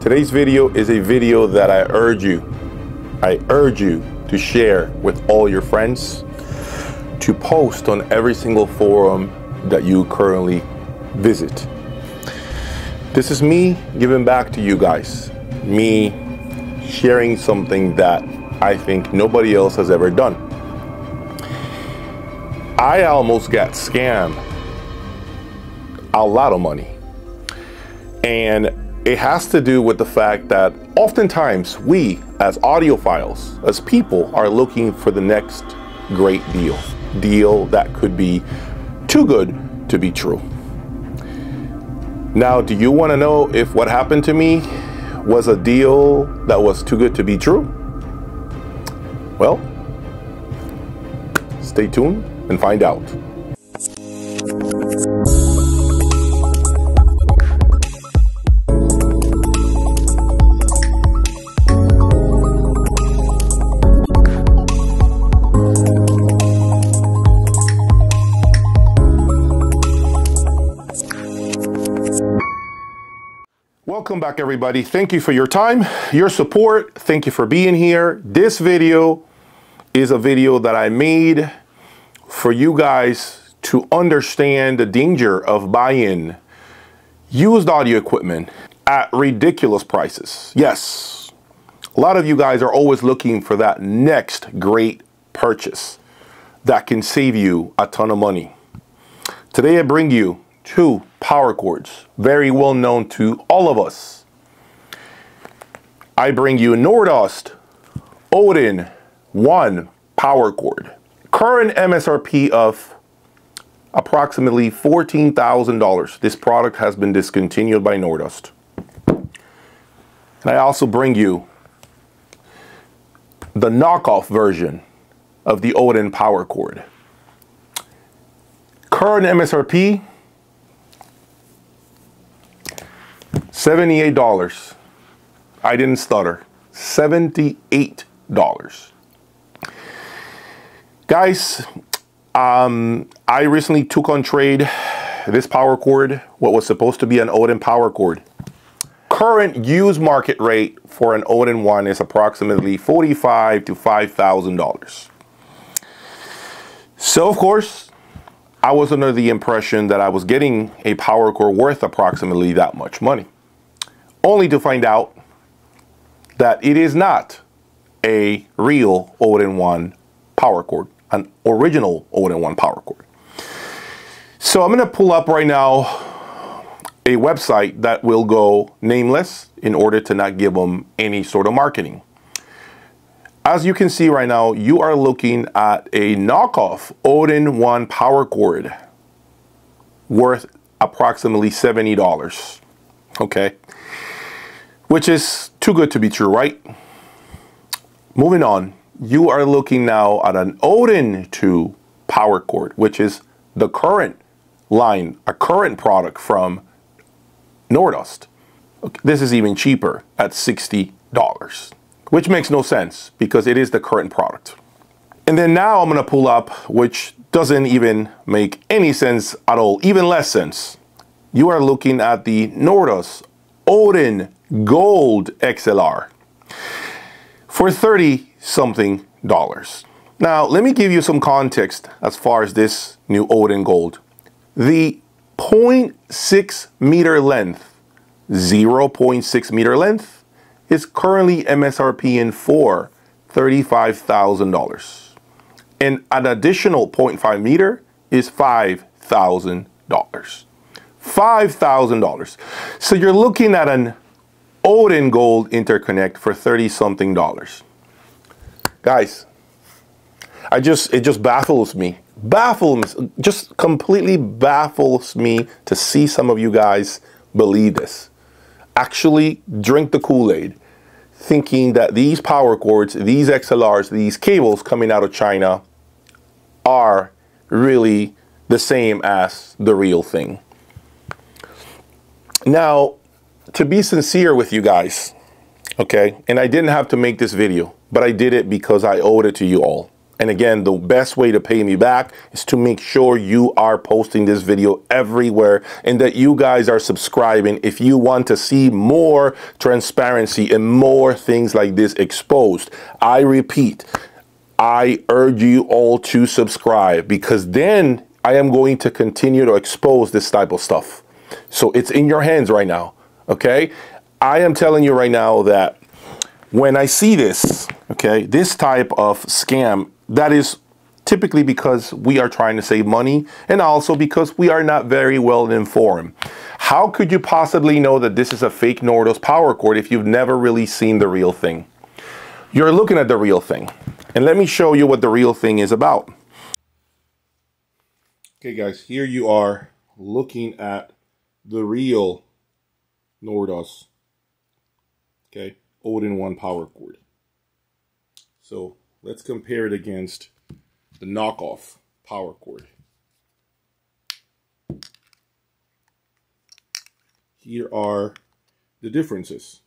Today's video is a video that I urge you to share with all your friends, to post on every single forum that you currently visit. This is me giving back to you guys, me sharing something that I think nobody else has ever done. I almost got scammed a lot of money, and it has to do with the fact that oftentimes we as audiophiles, as people, are looking for the next great deal that could be too good to be true. Now, do you want to know if what happened to me was a deal that was too good to be true? Well, stay tuned and find out. Welcome back, everybody. Thank you for your time, your support. Thank you for being here. This video is a video that I made for you guys to understand the danger of buying used audio equipment at ridiculous prices. Yes, a lot of you guys are always looking for that next great purchase that can save you a ton of money. Today I bring you two power cords, very well known to all of us. I bring you Nordost Odin 1 power cord. Current MSRP of approximately $14,000. This product has been discontinued by Nordost. And I also bring you the knockoff version of the Odin power cord. Current MSRP $78. I didn't stutter. $78. Guys, I recently took on trade this power cord, what was supposed to be an Odin power cord. Current used market rate for an Odin 1 is approximately $45,000 to $5,000. So, of course, I was under the impression that I was getting a power cord worth approximately that much money, only to find out that it is not a real Odin 1 power cord, an original Odin 1 power cord. So I'm going to pull up right now a website that will go nameless in order to not give them any sort of marketing. As you can see right now, you are looking at a knockoff Odin 1 power cord worth approximately $70. Okay, which is too good to be true, right? Moving on, you are looking now at an Odin 2 power cord, which is the current line, a current product from Nordost. Okay, this is even cheaper at $60, which makes no sense because it is the current product. And then now I'm going to pull up, which doesn't even make any sense at all, even less sense. You are looking at the Nordost Odin Gold XLR for $30-something. Now, let me give you some context as far as this new Odin Gold. The 0.6 meter length, 0.6 meter length, is currently MSRP for $35,000. And an additional 0.5 meter is $5,000. $5,000. So you're looking at an Odin Gold interconnect for $30-something. Guys, it just baffles me. Just completely baffles me to see some of you guys believe this. Actually drink the Kool-Aid, thinking that these power cords, these XLRs, these cables coming out of China are really the same as the real thing. Now, to be sincere with you guys, okay, and I didn't have to make this video, but I did it because I owed it to you all. And again, the best way to pay me back is to make sure you are posting this video everywhere and that you guys are subscribing if you want to see more transparency and more things like this exposed. I repeat, I urge you all to subscribe, because then I am going to continue to expose this type of stuff. So it's in your hands right now, okay? I am telling you right now that when I see this, okay, this type of scam, that is typically because we are trying to save money and also because we are not very well informed. How could you possibly know that this is a fake Nordos power cord if you've never really seen the real thing? You're looking at the real thing. And let me show you what the real thing is about. Okay guys, here you are looking at the real Nordos, okay, all-in-one power cord. So let's compare it against the knockoff power cord. Here are the differences.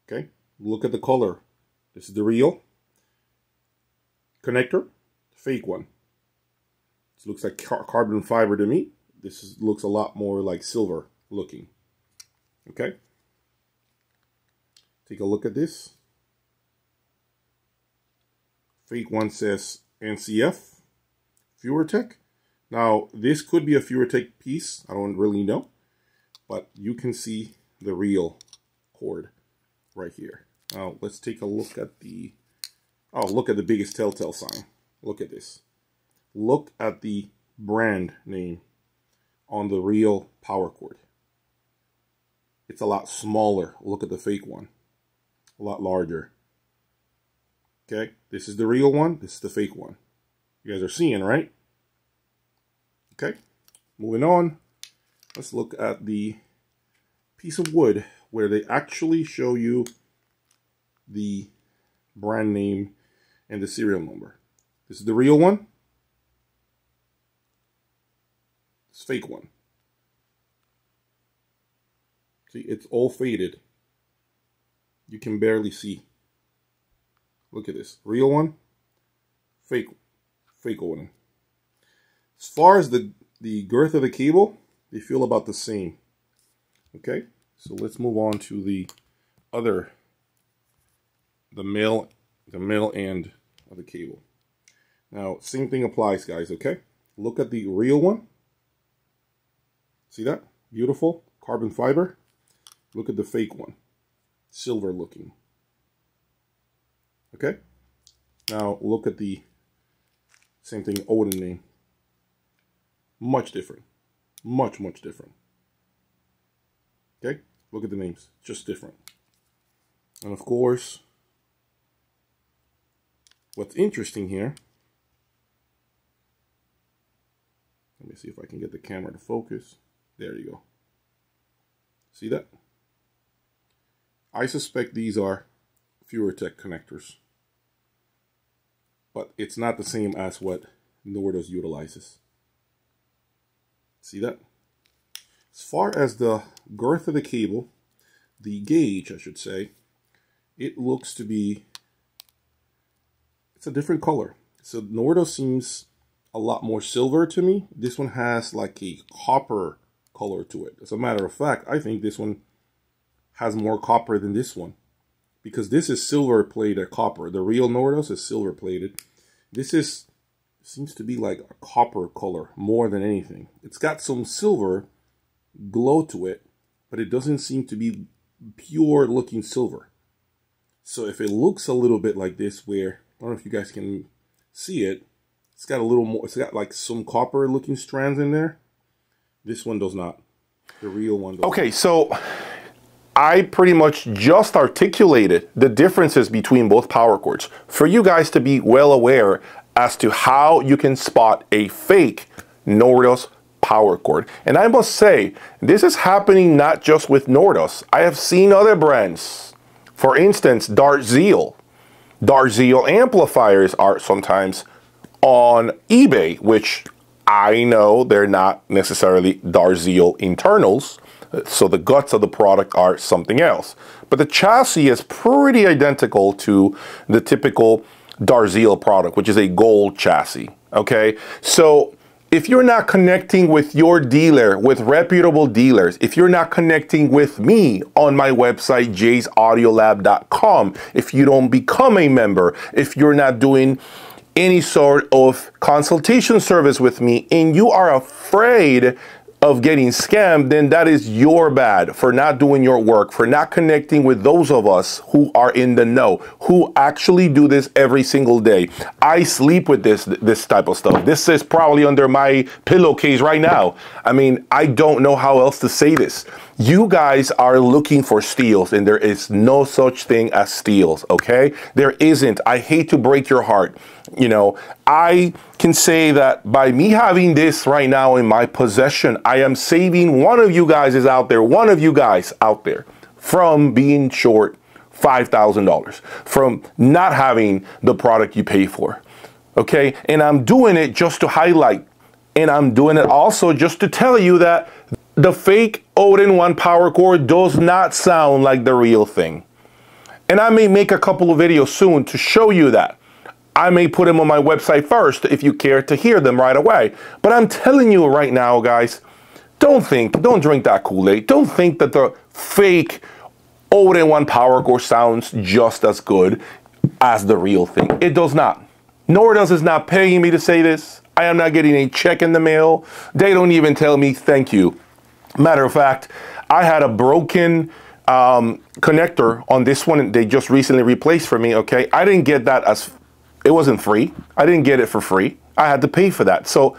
Okay, look at the color. This is the real connector, fake one. This looks like carbon fiber to me. This looks a lot more like silver looking. Okay, take a look at this. Fake one says NCF, FureTech. Now, this could be a FureTech piece. I don't really know. But you can see the real cord right here. Now, let's take a look at the... Oh, look at the biggest telltale sign. Look at this. Look at the brand name on the real power cord. It's a lot smaller. Look at the fake one. A lot larger. Okay, this is the real one, this is the fake one. You guys are seeing, right? Okay, moving on. Let's look at the piece of wood where they actually show you the brand name and the serial number. This is the real one. This fake one. See, it's all faded. You can barely see. Look at this. Real one, fake one. As far as the girth of the cable, they feel about the same. Okay, so let's move on to the other, the male end of the cable. Now, same thing applies, guys, okay? Look at the real one. See that? Beautiful carbon fiber. Look at the fake one. Silver looking. Okay, now look at the same thing, Odin name. Much different, much different. Okay, look at the names, just different. And of course, what's interesting here, let me see if I can get the camera to focus. There you go. See that? I suspect these are FureTech connectors, but it's not the same as what Nordos utilizes. See that? As far as the girth of the cable, the gauge, I should say, it looks to be, it's a different color. So Nordos seems a lot more silver to me. This one has like a copper color to it. As a matter of fact, I think this one has more copper than this one, because this is silver plated copper. The real Nordos is silver plated. This seems to be like a copper color more than anything. It's got some silver glow to it, but it doesn't seem to be pure looking silver. So if it looks a little bit like this, where, I don't know if you guys can see it, it's got a little more, it's got like some copper looking strands in there. This one does not. The real one does. Okay, so I pretty much just articulated the differences between both power cords for you guys to be well aware as to how you can spot a fake Nordos power cord. And I must say, this is happening not just with Nordos. I have seen other brands. For instance, Darzeal. Darzeal amplifiers are sometimes on eBay, which I know they're not necessarily Darzeal internals. So the guts of the product are something else. But the chassis is pretty identical to the typical Darzeel product, which is a gold chassis. Okay, so if you're not connecting with your dealer, with reputable dealers, if you're not connecting with me on my website, jayaudiolab.com, if you don't become a member, if you're not doing any sort of consultation service with me, and you are afraid of getting scammed, then that is your bad for not doing your work, for not connecting with those of us who are in the know, who actually do this every single day. I sleep with this type of stuff. This is probably under my pillowcase right now. I mean, I don't know how else to say this. You guys are looking for steals, and there is no such thing as steals, okay? There isn't. I hate to break your heart. You know, I can say that by me having this right now in my possession, I am saving one of you guys out there from being short $5,000, from not having the product you pay for, okay? And I'm doing it just to highlight, and I'm doing it also just to tell you that the fake all-in-one power cord does not sound like the real thing. And I may make a couple of videos soon to show you that. I may put them on my website first if you care to hear them right away. But I'm telling you right now, guys, don't drink that Kool-Aid. Don't think that the fake all-in-one power cord sounds just as good as the real thing. It does not. Nordos is not paying me to say this. I am not getting a check in the mail. They don't even tell me thank you. Matter of fact, I had a broken connector on this one. They just recently replaced for me, okay? I didn't get that as, it wasn't free. I didn't get it for free. I had to pay for that. So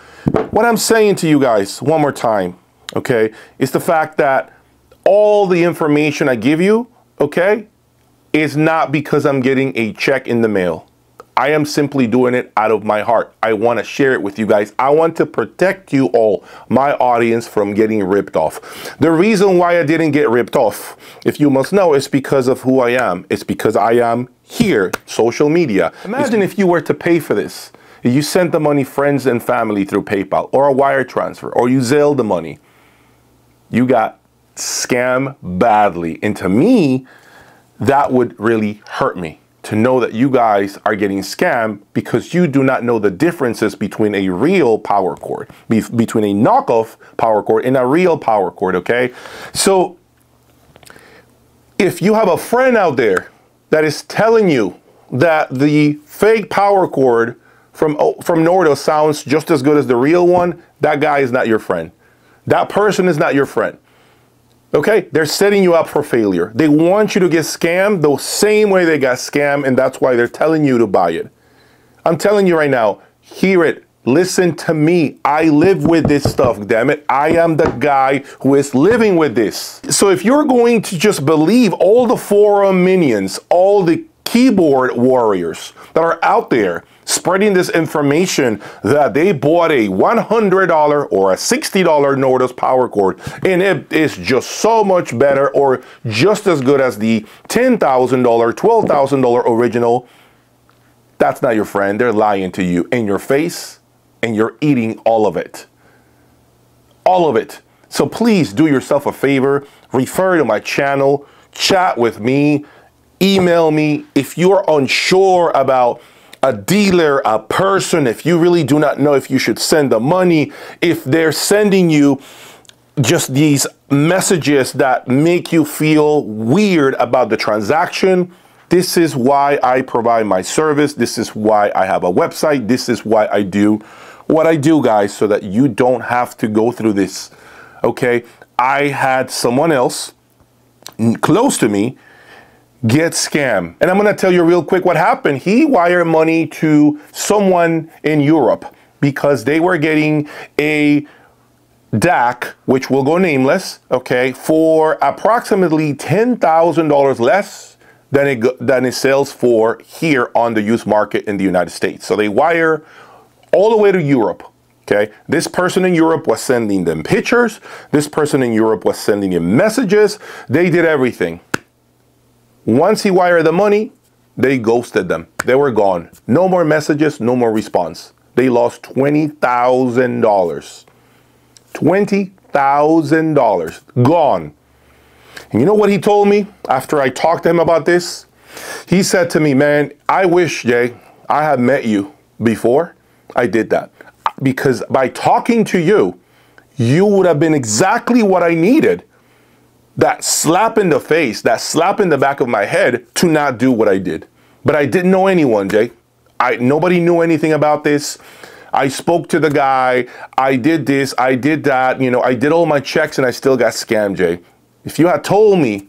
what I'm saying to you guys one more time, okay, is the fact that all the information I give you, okay, is not because I'm getting a check in the mail. I am simply doing it out of my heart. I want to share it with you guys. I want to protect you all, my audience, from getting ripped off. The reason why I didn't get ripped off, if you must know, is because of who I am. It's because I am here, social media. Imagine if you were to pay for this. You sent the money friends and family through PayPal or a wire transfer, or you Zelle the money. You got scammed badly. And to me, that would really hurt me, to know that you guys are getting scammed because you do not know the differences between a real power cord, between a knockoff power cord and a real power cord, okay? So if you have a friend out there that is telling you that the fake power cord from Nordos sounds just as good as the real one, that guy is not your friend. That person is not your friend. Okay, they're setting you up for failure. They want you to get scammed the same way they got scammed, and that's why they're telling you to buy it. I'm telling you right now, hear it, listen to me. I live with this stuff, damn it. I am the guy who is living with this. So if you're going to just believe all the forum minions, all the keyboard warriors that are out there spreading this information that they bought a $100 or a $60 Nordos power cord and it is just so much better or just as good as the $10,000, $12,000 original, that's not your friend. They're lying to you in your face, and you're eating all of it. All of it. So please do yourself a favor, refer to my channel, chat with me, email me if you're unsure about a dealer, a person, if you really do not know if you should send the money, if they're sending you just these messages that make you feel weird about the transaction. This is why I provide my service. This is why I have a website. This is why I do what I do, guys, so that you don't have to go through this, okay? I had someone else close to me get scammed. And I'm going to tell you real quick what happened. He wired money to someone in Europe because they were getting a DAC, which will go nameless, okay, for approximately $10,000 less than it sells for here on the used market in the United States. So they wire all the way to Europe. Okay, this person in Europe was sending them pictures. This person in Europe was sending them messages. They did everything. Once he wired the money, they ghosted them. They were gone. No more messages, no more response. They lost $20,000. $20,000 gone. And you know what he told me after I talked to him about this? He said to me, man, I wish, Jay, I have met you before. I did that because by talking to you, you would have been exactly what I needed. That slap in the face, that slap in the back of my head to not do what I did. But I didn't know anyone, Jay. Nobody knew anything about this. I spoke to the guy. I did this. I did that. You know, I did all my checks and I still got scammed, Jay. If you had told me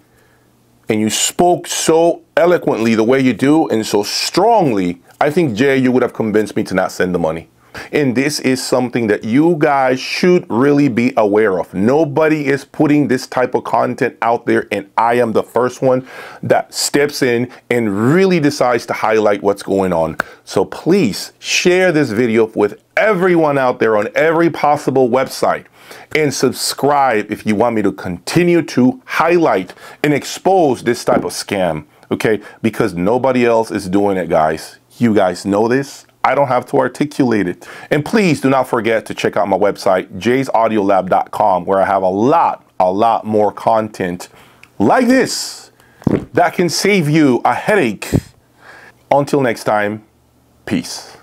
and you spoke so eloquently the way you do and so strongly, I think, Jay, you would have convinced me to not send the money. And this is something that you guys should really be aware of. Nobody is putting this type of content out there, and I am the first one that steps in and really decides to highlight what's going on. So please share this video with everyone out there on every possible website, and subscribe if you want me to continue to highlight and expose this type of scam, okay? Because nobody else is doing it, guys. You guys know this. I don't have to articulate it. And please do not forget to check out my website, jayaudiolab.com, where I have a lot more content like this that can save you a headache. Until next time, peace.